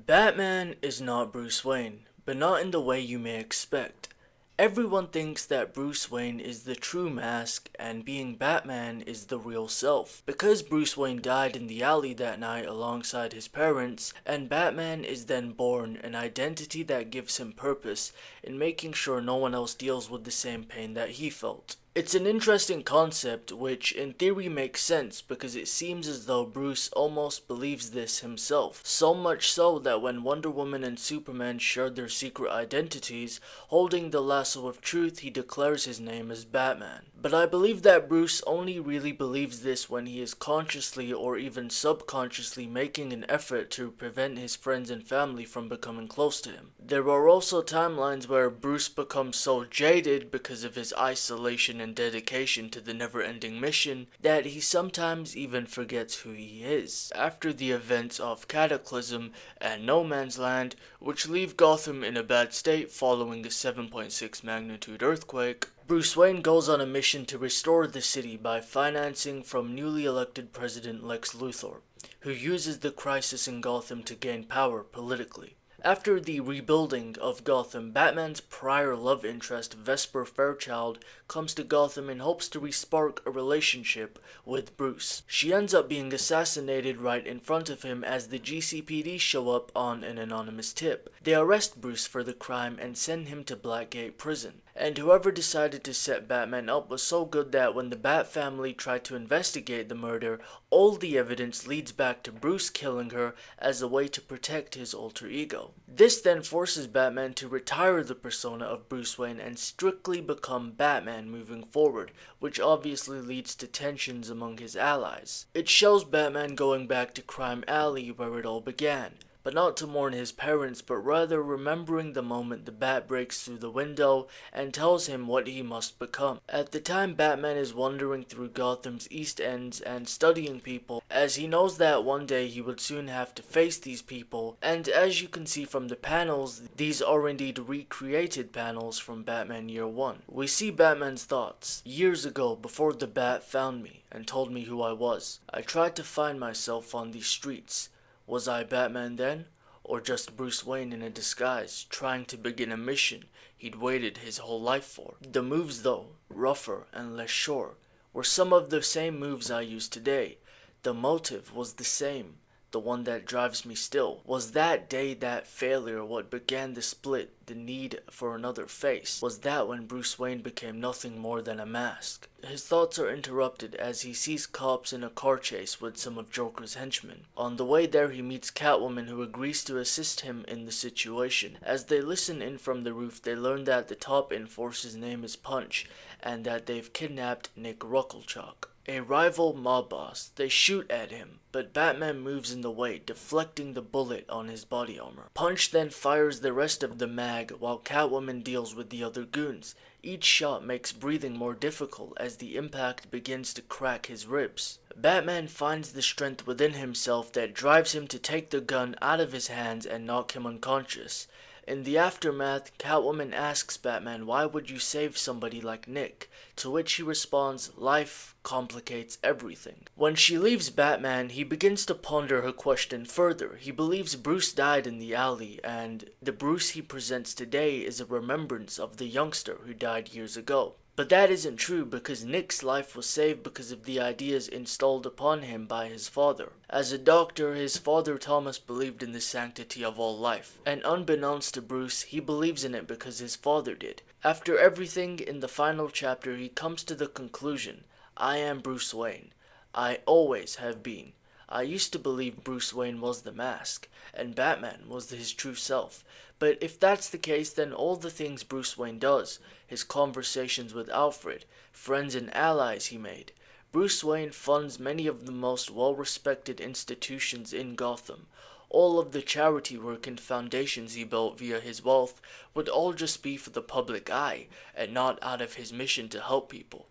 Batman is not Bruce Wayne, but not in the way you may expect. Everyone thinks that Bruce Wayne is the true mask and being Batman is the real self. Because Bruce Wayne died in the alley that night alongside his parents, and Batman is then born, an identity that gives him purpose in making sure no one else deals with the same pain that he felt. It's an interesting concept which in theory makes sense because it seems as though Bruce almost believes this himself. So much so that when Wonder Woman and Superman shared their secret identities, holding the lasso of truth, he declares his name as Batman. But I believe that Bruce only really believes this when he is consciously or even subconsciously making an effort to prevent his friends and family from becoming close to him. There are also timelines where Bruce becomes so jaded because of his isolation and dedication to the never-ending mission that he sometimes even forgets who he is. After the events of Cataclysm and No Man's Land, which leave Gotham in a bad state following a 7.6 magnitude earthquake, Bruce Wayne goes on a mission to restore the city by financing from newly elected President Lex Luthor, who uses the crisis in Gotham to gain power politically. After the rebuilding of Gotham, Batman's prior love interest, Vesper Fairchild, comes to Gotham and hopes to respark a relationship with Bruce. She ends up being assassinated right in front of him as the GCPD show up on an anonymous tip. They arrest Bruce for the crime and send him to Blackgate Prison. And whoever decided to set Batman up was so good that when the Bat family tried to investigate the murder, all the evidence leads back to Bruce killing her as a way to protect his alter ego. This then forces Batman to retire the persona of Bruce Wayne and strictly become Batman moving forward, which obviously leads to tensions among his allies. It shows Batman going back to Crime Alley where it all began, but not to mourn his parents, but rather remembering the moment the Bat breaks through the window and tells him what he must become. At the time, Batman is wandering through Gotham's East Ends and studying people, as he knows that one day he would soon have to face these people, and as you can see from the panels, these are indeed recreated panels from Batman Year One. We see Batman's thoughts. Years ago, before the Bat found me and told me who I was, I tried to find myself on these streets. Was I Batman then, or just Bruce Wayne in a disguise, trying to begin a mission he'd waited his whole life for? The moves though, rougher and less sure, were some of the same moves I use today. The motive was the same, the one that drives me still. Was that day, that failure, what began the split, the need for another face? Was that when Bruce Wayne became nothing more than a mask? His thoughts are interrupted as he sees cops in a car chase with some of Joker's henchmen. On the way there, he meets Catwoman, who agrees to assist him in the situation. As they listen in from the roof, they learn that the top enforcer's name is Punch, and that they've kidnapped Nick Rucklechock, a rival mob boss. They shoot at him, but Batman moves in the way, deflecting the bullet on his body armor. Punch then fires the rest of the mag while Catwoman deals with the other goons. Each shot makes breathing more difficult as the impact begins to crack his ribs. Batman finds the strength within himself that drives him to take the gun out of his hands and knock him unconscious. In the aftermath, Catwoman asks Batman, why would you save somebody like Nick? To which he responds, life complicates everything. When she leaves Batman, he begins to ponder her question further. He believes Bruce died in the alley, and the Bruce he presents today is a remembrance of the youngster who died years ago. But that isn't true because Nick's life was saved because of the ideas installed upon him by his father. As a doctor, his father Thomas believed in the sanctity of all life, and unbeknownst to Bruce, he believes in it because his father did. After everything, in the final chapter, he comes to the conclusion, I am Bruce Wayne. I always have been. I used to believe Bruce Wayne was the mask, and Batman was his true self. But if that's the case, then all the things Bruce Wayne does, his conversations with Alfred, friends and allies he made, Bruce Wayne funds many of the most well-respected institutions in Gotham. All of the charity work and foundations he built via his wealth would all just be for the public eye, and not out of his mission to help people.